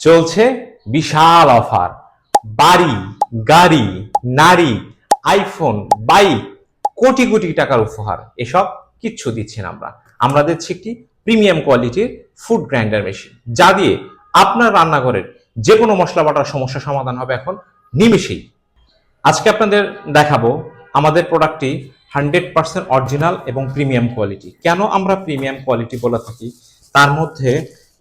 চলছে বিশাল অফার। বাড়ি, গাড়ি, নারী, আইফোন, বাইক, কোটি কোটি টাকার উপহার, এসব কিচ্ছু দিচ্ছি না আমরা। আমরা দিচ্ছি একটি প্রিমিয়াম কোয়ালিটির ফুড গ্রাইন্ডার মেশিন, যা দিয়ে আপনার রান্নাঘরের যে কোনো মশলা বাটার সমস্যা সমাধান হবে এখন নিমেষেই। আজকে আপনাদের দেখাবো আমাদের প্রোডাক্টটি 100% অরিজিনাল এবং প্রিমিয়াম কোয়ালিটি। কেন আমরা প্রিমিয়াম কোয়ালিটি বলে থাকি তার মধ্যে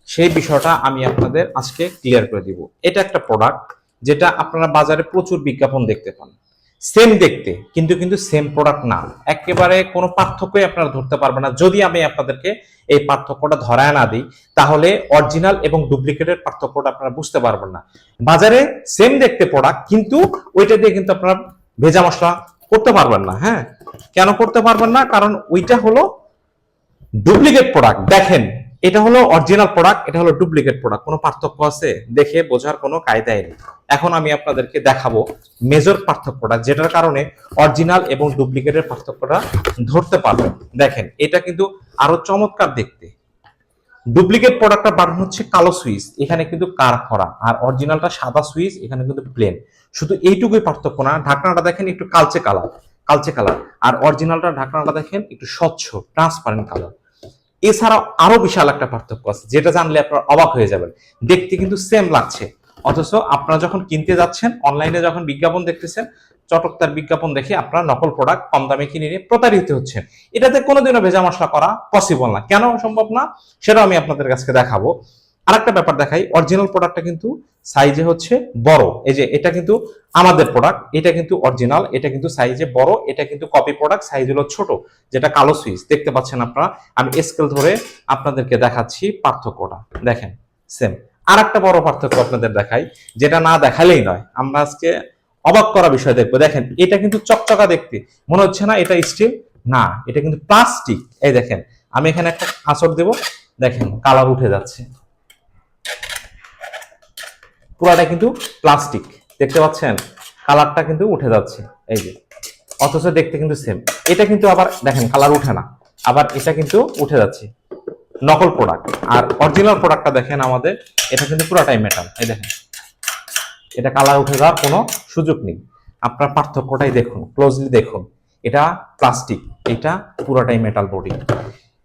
সেই বিষয়টা আমি আপনাদের আজকে ক্লিয়ার করে দিব। এটা একটা প্রোডাক্ট যেটা আপনারা বাজারে প্রচুর বিজ্ঞাপন দেখতে পান, সেম দেখতে, কিন্তু কিন্তু সেম প্রোডাক্ট না। একেবারে কোনো পার্থক্যই আপনারা ধরতে পারবেন না। যদি আমি আপনাদেরকে এই পার্থক্যটা ধরায় না দিই, তাহলে অরিজিনাল এবং ডুপ্লিকেটের পার্থক্যটা আপনারা বুঝতে পারবেন না। বাজারে সেম দেখতে প্রোডাক্ট, কিন্তু ওইটা দিয়ে কিন্তু আপনারা ভেজা মশলা করতে পারবেন না। হ্যাঁ, কেন করতে পারবেন না? কারণ ওইটা হলো ডুপ্লিকেট প্রোডাক্ট। দেখেন, এটা হলো অরিজিনাল প্রোডাক্ট, এটা হলো ডুপ্লিকেট প্রোডাক্ট। কোনো পার্থক্য আছে? দেখে বোঝার কোনো কায়দাই নেই। এখন আমি আপনাদেরকে দেখাবো মেজর পার্থক্যটা, যেটার কারণে অরিজিনাল এবং ডুপ্লিকেটের পার্থক্যটা ধরতে পারবেন। দেখেন, এটা কিন্তু আরো চমৎকার দেখতে। ডুপ্লিকেট প্রোডাক্টটা বাটন হচ্ছে কালো সুইচ, এখানে কিন্তু কার করা, আর অরিজিনালটা সাদা সুইচ, এখানে কিন্তু প্লেন। শুধু এইটুকুই পার্থক্য না। ঢাকনাটা দেখেন একটু কালচে কালার, আর অরিজিনালটা ঢাকনাটা দেখেন একটু স্বচ্ছ ট্রান্সপারেন্ট কালার। এছাড়াও আরো বিশাল একটা পার্থক্য আছে, যেটা জানলে আপনারা অবাক হয়ে যাবেন। দেখতে কিন্তু সেম লাগছে, অথচ আপনারা যখন কিনতে যাচ্ছেন, অনলাইনে যখন বিজ্ঞাপন দেখতেছেন, চটকদার বিজ্ঞাপন দেখে আপনারা নকল প্রোডাক্ট কম দামে কিনে নিয়ে প্রতারিত হচ্ছেন। এটাতে কোনোদিনও ভেজা মশলা করা পসিবল না। কেন সম্ভব না সেটা আমি আপনাদের কাছে দেখাবো। আরেকটা ব্যাপার দেখাই, অরিজিনাল প্রোডাক্টটা কিন্তু সাইজে হচ্ছে বড়। এই যে এটা কিন্তু আমাদের প্রোডাক্ট, এটা কিন্তু অরিজিনাল, এটা কিন্তু সাইজে বড়, এটা কিন্তু কপি প্রোডাক্ট, সাইজ হলো ছোট, যেটা কালো সুইচ দেখতে পাচ্ছেন আপনারা। আমি স্কেল ধরে আপনাদেরকে দেখাচ্ছি পার্থক্যটা, দেখেন সেম। আর একটা বড় পার্থক্য আপনাদের দেখাই, যেটা না দেখালেই নয়, আমরা আজকে অবাক করা বিষয় দেখবো। দেখেন, এটা কিন্তু চকচকা দেখতে, মনে হচ্ছে না এটা স্টিল, না এটা কিন্তু প্লাস্টিক। এই দেখেন, আমি এখানে একটা আঁচড় দেব, দেখেন কালার উঠে যাচ্ছে, পুরাটা কিন্তু প্লাস্টিক, দেখতে পাচ্ছেন কালারটা কিন্তু উঠে যাচ্ছে, এই যে। অথচ দেখতে কিন্তু সেম। এটা কিন্তু আবার দেখেন কালার উঠে না, আবার এটা কিন্তু উঠে যাচ্ছে, নকল প্রোডাক্ট। আর অরিজিনাল প্রোডাক্টটা দেখেন আমাদের, এটা কিন্তু পুরাটাই মেটাল। এই দেখেন, এটা কালার উঠে যাওয়ার কোনো সুযোগ নেই। আপনার পার্থক্যটাই দেখুন, ক্লোজলি দেখুন। এটা প্লাস্টিক, এটা পুরাটাই মেটাল বডি।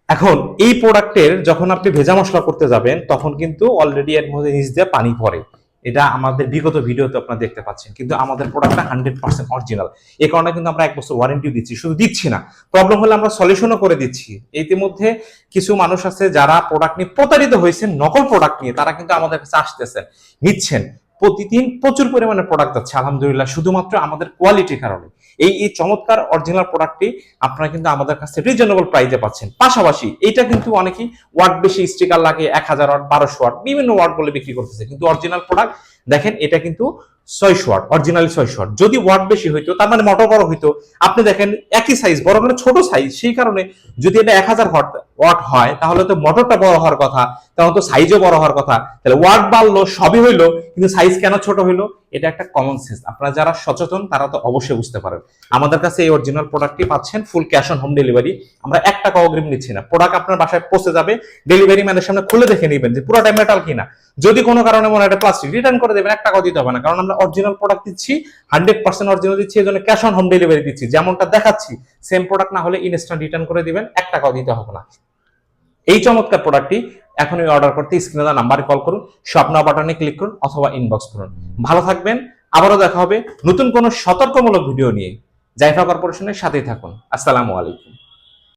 এখন এই প্রোডাক্টের যখন আপনি ভেজা মশলা করতে যাবেন, তখন কিন্তু অলরেডি এর মধ্যে নিচ দিয়ে পানি পড়ে। এটা আমাদের বিগত ভিডিওতে আপনারা দেখতে পাচ্ছেন। কিন্তু আমাদের প্রোডাক্টটা 100% অরিজিনাল। এই কারণে কিন্তু আমরা 1 বছর ওয়ারেন্টি দিচ্ছি। শুধু দিচ্ছি না, প্রবলেম হলে আমরা সলিউশনও করে দিচ্ছি। ইতিমধ্যে কিছু মানুষ আছে যারা প্রোডাক্ট নিয়ে প্রতারিত হয়েছেন, নকল প্রোডাক্ট নিয়ে, তারা কিন্তু আমাদের কাছে আসতেছেন, নিচ্ছেন। প্রতিদিন প্রচুর পরিমাণে প্রোডাক্ট যাচ্ছে আলহামদুলিল্লাহ, শুধুমাত্র আমাদের কোয়ালিটির কারণে। এই চমৎকার অরিজিনাল প্রোডাক্টটি আপনারা কিন্তু আমাদের কাছে রিজনেবল প্রাইসে পাচ্ছেন। পাশাপাশি এটা কিন্তু অনেকেই ওয়াট বেশি স্টিকার লাগে, 1000 ওয়াট, 1200 ওয়াট, বিভিন্ন ওয়াট বলে বিক্রি করতেছে। কিন্তু অরিজিনাল প্রোডাক্ট দেখেন, এটা কিন্তু 600 ওয়াট, অরিজিনালি 600 ওয়াট। যদি ওয়াট বেশি হইতো, তার মানে মোটর বড় হইতো। আপনি দেখেন একই সাইজ, বড় মানে ছোট সাইজ, সেই কারণে যদি এটা 1000 ওয়াট হয়, তাহলে তো মোটরটা বড় হওয়ার কথা, তখন তো সাইজও বড় হওয়ার কথা। তাহলে ওয়াট বাড়লো, সবই হইলো, কিন্তু সাইজ কেন ছোট হইলো? এটা একটা কমন সেন্স। আপনারা যারা সচেতন তারা তো অবশ্যই বুঝতে পারেন। আমাদের কাছে এই অরিজিনাল প্রোডাক্টটি পাচ্ছেন full cash on home delivery. আমরা 1 টাকা অগ্রিম নিচ্ছি না। প্রোডাক্ট আপনার বাসায় পৌঁছে যাবে, ডেলিভারি ম্যানের সামনে খুলে দেখে নেবেন যে পুরোটা মেটাল কিনা। যদি কোনো কারণে মনে হয় এটা প্লাস্টিক, রিটার্ন করে দেবেন, 1 টাকাও দিতে হবে না। কারণ আমরা অরিজিনাল প্রোডাক্ট দিচ্ছি, 100% অরিজিনাল দিচ্ছি, এই জন্য ক্যাশ অন হোম ডেলিভারি দিচ্ছি। যেমনটা দেখাচ্ছি, সেম প্রোডাক্ট না হলে ইনস্ট্যান্ট রিটার্ন করে দিবেন, 1 টাকাও দিতে হবে না। এই চমৎকার প্রোডাক্টটি এখনই অর্ডার করতে স্ক্রিনে দেওয়া নাম্বারে কল করুন, শপ নাও বাটনে ক্লিক করুন, অথবা ইনবক্স করুন। ভালো থাকবেন, আবারও দেখা হবে নতুন কোনো সতর্কমূলক ভিডিও নিয়ে। জাইফা কর্পোরেশনের সাথেই থাকুন। আসসালামু আলাইকুম।